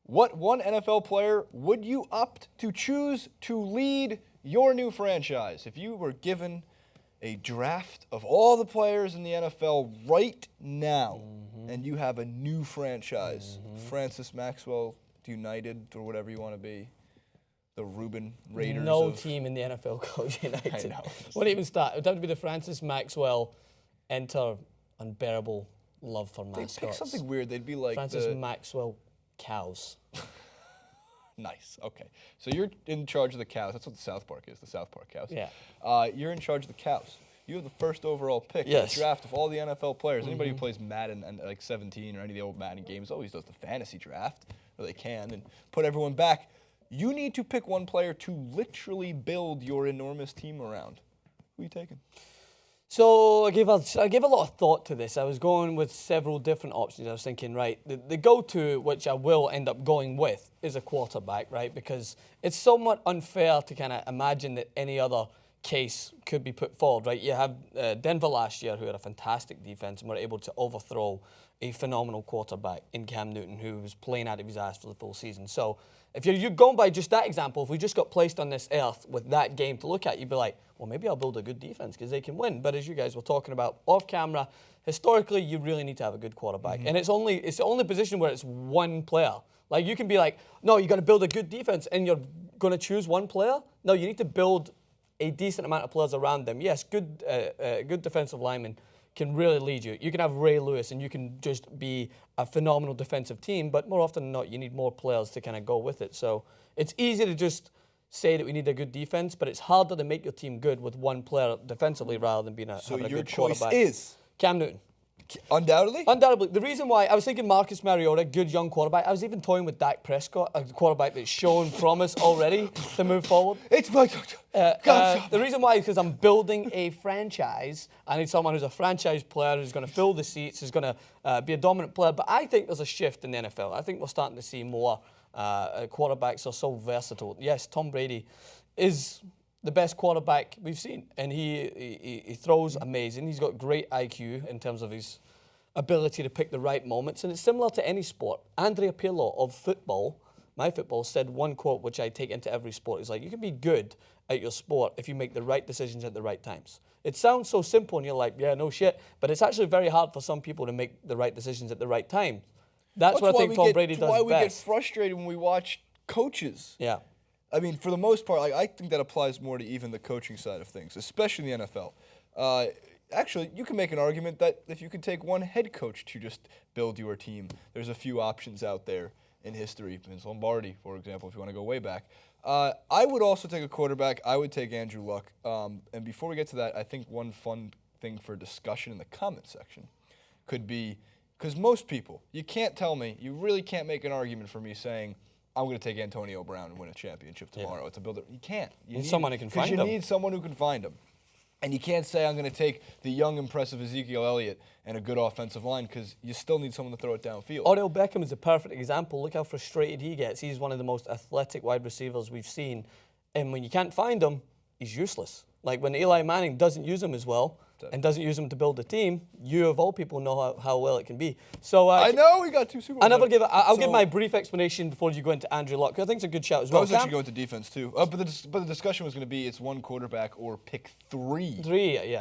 What one NFL player would you opt to choose to lead your new franchise? If you were given a draft of all the players in the NFL right now, and you have a new franchise, Francis Maxwell United, or whatever you want to be, the Rubin Raiders. No team in the NFL calls United. I know. Wouldn't even start. It would have to be the Francis Maxwell enter unbearable love for mascots. They'd pick something weird. They'd be like Francis Maxwell cows. Nice. Okay. So you're in charge of the cows. That's what the South Park is, the South Park cows. Yeah. You're in charge of the cows. You have the first overall pick. Yes. In the draft of all the NFL players. Anybody who plays Madden and like 17 or any of the old Madden games always does the fantasy draft, or they can, and put everyone back. You need to pick one player to literally build your enormous team around. Who are you taking? So I gave a lot of thought to this. I was going with several different options. I was thinking, right, the go-to, which I will end up going with, is a quarterback, right? Because it's somewhat unfair to kind of imagine that any other case could be put forward, right? You have Denver last year, who had a fantastic defense and were able to overthrow a phenomenal quarterback in Cam Newton, who was playing out of his ass for the full season. So if you're going by just that example, if we just got placed on this earth with that game to look at, you'd be like, well, maybe I'll build a good defense because they can win. But as you guys were talking about off camera, historically, you really need to have a good quarterback. And it's the only position where it's one player. Like, you can be like, no, you got to build a good defense and you're going to choose one player. No, you need to build a decent amount of players around them. Yes, good defensive linemen can really lead you. You can have Ray Lewis and you can just be a phenomenal defensive team, but more often than not, you need more players to kind of go with it. So it's easy to just say that we need a good defense, but it's harder to make your team good with one player defensively rather than being having a good quarterback. So your choice is? Cam Newton. Undoubtedly? Undoubtedly. The reason why, I was thinking Marcus Mariota, good young quarterback. I was even toying with Dak Prescott, a quarterback that's shown promise already to move forward. It's my the reason why is because I'm building a franchise. I need someone who's a franchise player, who's going to fill the seats, who's going to be a dominant player. But I think there's a shift in the NFL. I think we're starting to see more quarterbacks are so versatile. Yes, Tom Brady is the best quarterback we've seen, and he throws amazing. He's got great IQ in terms of his ability to pick the right moments, and it's similar to any sport. Andrea Pirlo of football, my football, said one quote which I take into every sport. He's like, you can be good at your sport if you make the right decisions at the right times. It sounds so simple, and you're like, yeah, no shit, but it's actually very hard for some people to make the right decisions at the right time. That's what I think Tom Brady does best. Why we get frustrated when we watch coaches. Yeah. I mean, for the most part, I think that applies more to even the coaching side of things, especially in the NFL. Actually, you can make an argument that if you could take one head coach to just build your team, there's a few options out there in history. Vince Lombardi, for example, if you want to go way back. I would also take a quarterback. I would take Andrew Luck. And before we get to that, I think one fun thing for discussion in the comment section could be, because most people, you can't tell me, you really can't make an argument for me saying, I'm going to take Antonio Brown and win a championship tomorrow. Yeah. It's a builder. You can't. You need someone who can find him. Because you need someone who can find him. And you can't say I'm going to take the young, impressive Ezekiel Elliott and a good offensive line because you still need someone to throw it downfield. Odell Beckham is a perfect example. Look how frustrated he gets. He's one of the most athletic wide receivers we've seen. And when you can't find him, he's useless. Like when Eli Manning doesn't use him as well and doesn't use him to build a team, you of all people know how well it can be. So I know we got 2 Super Bowls. I'll give my brief explanation before you go into Andrew Luck, because I think it's a good shout as well. I was actually going to defense too. But the discussion was going to be it's one quarterback or pick three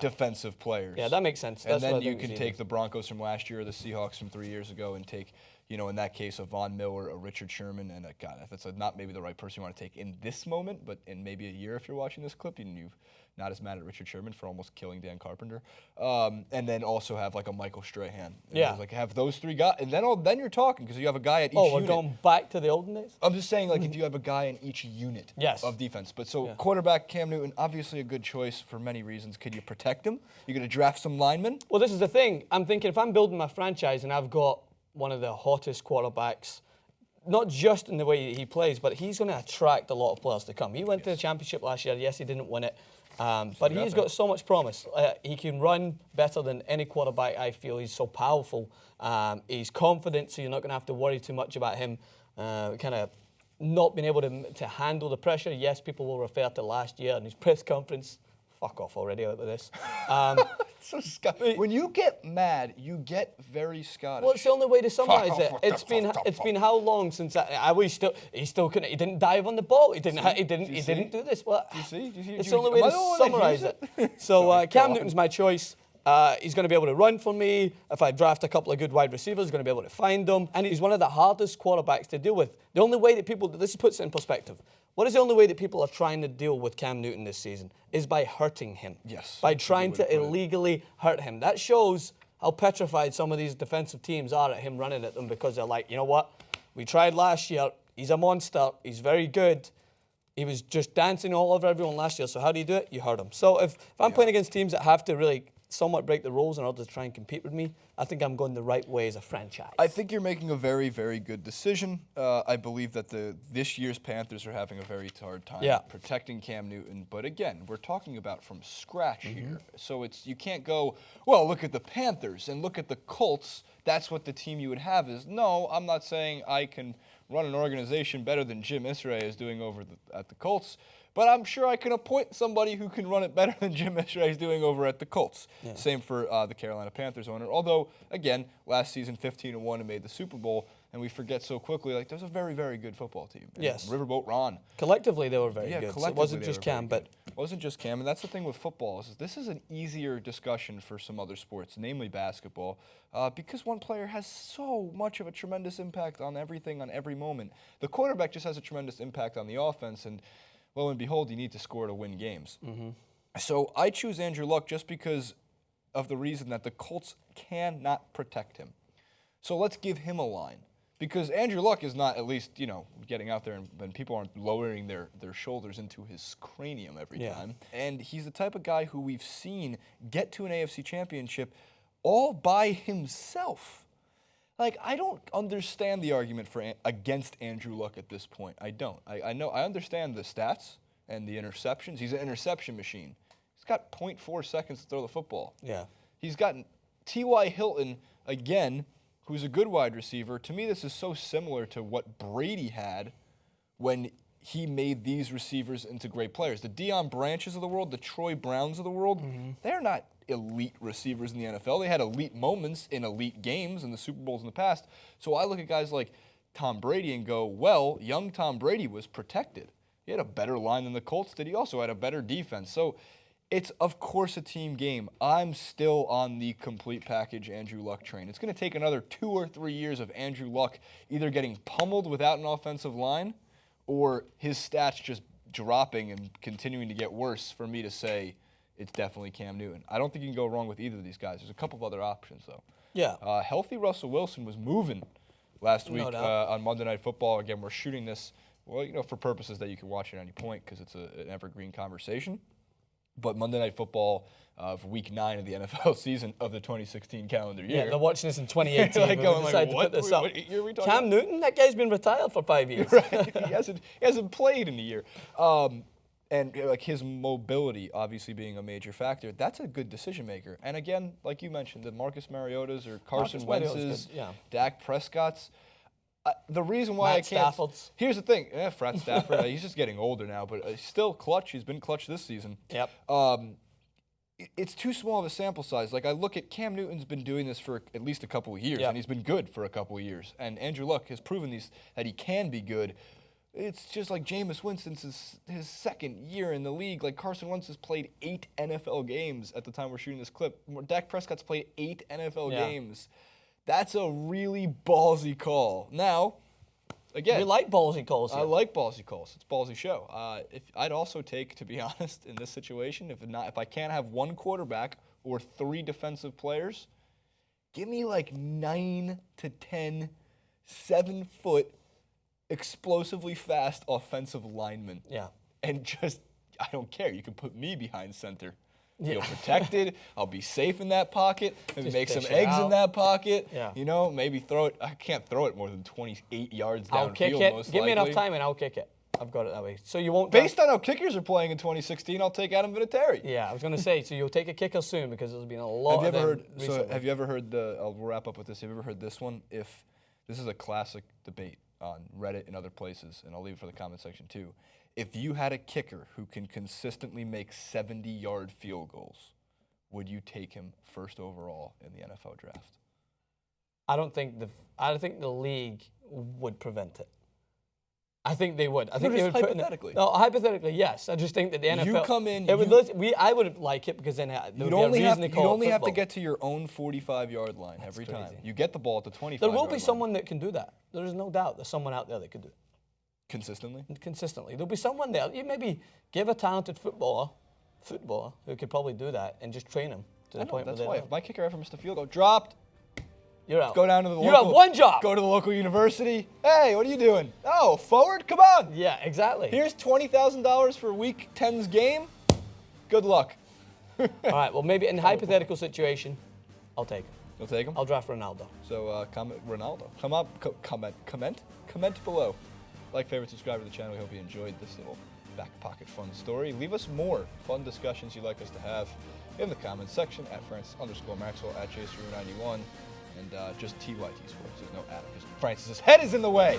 defensive players. Yeah, that makes sense. And then you can take the Broncos from last year or the Seahawks from 3 years ago and take, in that case, a Von Miller, a Richard Sherman, and God, that's not maybe the right person you want to take in this moment, but in maybe a year if you're watching this clip, and you've not as mad at Richard Sherman for almost killing Dan Carpenter. And then also have like a Michael Strahan. Yeah. Like have those three guys, and then you're talking because you have a guy at each unit. We're going back to the olden days? I'm just saying, like, if you have a guy in each unit of defense. But quarterback Cam Newton, obviously a good choice for many reasons. Could you protect him? You're going to draft some linemen? Well, this is the thing. I'm thinking if I'm building my franchise and I've got one of the hottest quarterbacks, not just in the way he plays, but he's going to attract a lot of players to come. He went to the championship last year. Yes, he didn't win it. But he's got so much promise. He can run better than any quarterback, I feel. He's so powerful. He's confident, so you're not going to have to worry too much about him kind of not being able to handle the pressure. Yes, people will refer to last year and his press conference. fuck off already out of this. So when you get mad, you get very Scottish. Well, it's the only way to summarise it. It's been how long since he still couldn't. He didn't dive on the ball. He didn't do this. Well, Do you see? It's the only way to summarise it. So Cam Newton's my choice. He's going to be able to run for me. If I draft a couple of good wide receivers, he's going to be able to find them. And he's one of the hardest quarterbacks to deal with. The only way that this puts it in perspective. What is the only way that people are trying to deal with Cam Newton this season? Is by hurting him. Yes. By trying to illegally hurt him. That shows how petrified some of these defensive teams are at him running at them, because they're like, you know what? We tried last year. He's a monster. He's very good. He was just dancing all over everyone last year. So how do you do it? You hurt him. So if I'm playing against teams that have to really somewhat break the rules in order to try and compete with me, I think I'm going the right way as a franchise. I think you're making a very, very good decision. I believe that this year's Panthers are having a very hard time protecting Cam Newton. But again, we're talking about from scratch here. So you can't go, well, look at the Panthers and look at the Colts. That's what the team you would have is. No, I'm not saying I can run an organization better than Jim Irsay is doing over at the Colts. But I'm sure I can appoint somebody who can run it better than Jim Irsay is doing over at the Colts. Yeah. Same for the Carolina Panthers owner. Although, again, last season 15-1 and made the Super Bowl, and we forget so quickly. Like, there's a very, very good football team. And yes. Riverboat Ron. Collectively, they were very good. So it wasn't just Cam, but it wasn't just Cam, and that's the thing with football. Is this is an easier discussion for some other sports, namely basketball, because one player has so much of a tremendous impact on everything, on every moment. The quarterback just has a tremendous impact on the offense, and lo and behold, you need to score to win games. So I choose Andrew Luck just because of the reason that the Colts cannot protect him. So let's give him a line. Because Andrew Luck is not, at least, getting out there and people aren't lowering their shoulders into his cranium every time. And he's the type of guy who we've seen get to an AFC championship all by himself. Like, I don't understand the argument against Andrew Luck at this point. I don't. I understand the stats and the interceptions. He's an interception machine. He's got 0.4 seconds to throw the football. Yeah. He's got T.Y. Hilton, again, who's a good wide receiver. To me, this is so similar to what Brady had when he made these receivers into great players. The Deion Branches of the world, the Troy Browns of the world, they're not elite receivers in the NFL. They had elite moments in elite games in the Super Bowls in the past. So I look at guys like Tom Brady and go, well, young Tom Brady was protected. He had a better line than the Colts did. He also had a better defense. So it's, of course, a team game. I'm still on the complete package Andrew Luck train. It's going to take another 2 or 3 years of Andrew Luck either getting pummeled without an offensive line or his stats just dropping and continuing to get worse for me to say it's definitely Cam Newton. I don't think you can go wrong with either of these guys. There's a couple of other options, though. Yeah. Healthy Russell Wilson was moving last week on Monday Night Football. Again, we're shooting this, for purposes that you can watch at any point because it's an evergreen conversation. But Monday Night Football of Week 9 of the NFL season of the 2016 calendar year. Yeah, they're watching this in 2018. Like going, like, to put this up. What year are we talking Cam about? Newton, that guy's been retired for 5 years. Right. He hasn't played in a year. And like his mobility obviously being a major factor, that's a good decision maker. And again, like you mentioned, the Marcus Mariotas or Carson Wentz's, Dak Prescott's. The reason why here's the thing, Frat Stafford, he's just getting older now, but he's still clutch. He's been clutch this season. Yep. It's too small of a sample size. Like I look at Cam Newton's been doing this for at least a couple of years, and he's been good for a couple of years. And Andrew Luck has proven that he can be good. It's just like Jameis Winston's his second year in the league. Like Carson Wentz has played 8 NFL games at the time we're shooting this clip. Dak Prescott's played 8 NFL games. That's a really ballsy call. Now, again, we like ballsy calls. I like ballsy calls. It's a ballsy show. If I'd also take, to be honest, in this situation, if I can't have one quarterback or 3 defensive players, give me like 9 to 10 7-foot explosively fast offensive linemen. Yeah. And just, I don't care. You can put me behind center. Feel protected. I'll be safe in that pocket. Maybe just make some eggs in that pocket. Yeah. Maybe throw it. I can't throw it more than 28 yards downfield. I'll kick it. Give me enough time and I'll kick it. I've got it that way. So you won't. Based on how kickers are playing in 2016, I'll take Adam Vinatieri. Yeah, I was going to say. So you'll take a kicker soon because there's been a lot of them recently. Have you ever heard I'll wrap up with this. Have you ever heard this one? This is a classic debate. on Reddit and other places, and I'll leave it for the comment section too. If you had a kicker who can consistently make 70-yard field goals, would you take him first overall in the NFL draft? I don't think the league would prevent it. I think they would. I think they would hypothetically. No, hypothetically, yes. I just think that the NFL. You come in. I would like it because then you'd only have to get to your own 45-yard line every time. You get the ball at the 25. There will be someone that can do that. There is no doubt. There's someone out there that can do it. Consistently. There'll be someone there. You maybe give a talented footballer who could probably do that and just train him to the point where that's why if my kicker ever missed a field goal, dropped. You're out. Go down to the local. You have one job. Go to the local university. Hey, what are you doing? Oh, forward? Come on. Yeah, exactly. Here's $20,000 for Week 10's game. Good luck. All right. Well, maybe in a hypothetical situation, I'll take him. You'll take him? I'll draft Ronaldo. So comment Ronaldo. Comment below. Like, favorite, subscribe to the channel. We hope you enjoyed this little back pocket fun story. Leave us more fun discussions you'd like us to have in the comments section at Francis_Maxwell, at JaceRu91. And just TYT Sports. There's no ad because Francis's head is in the way.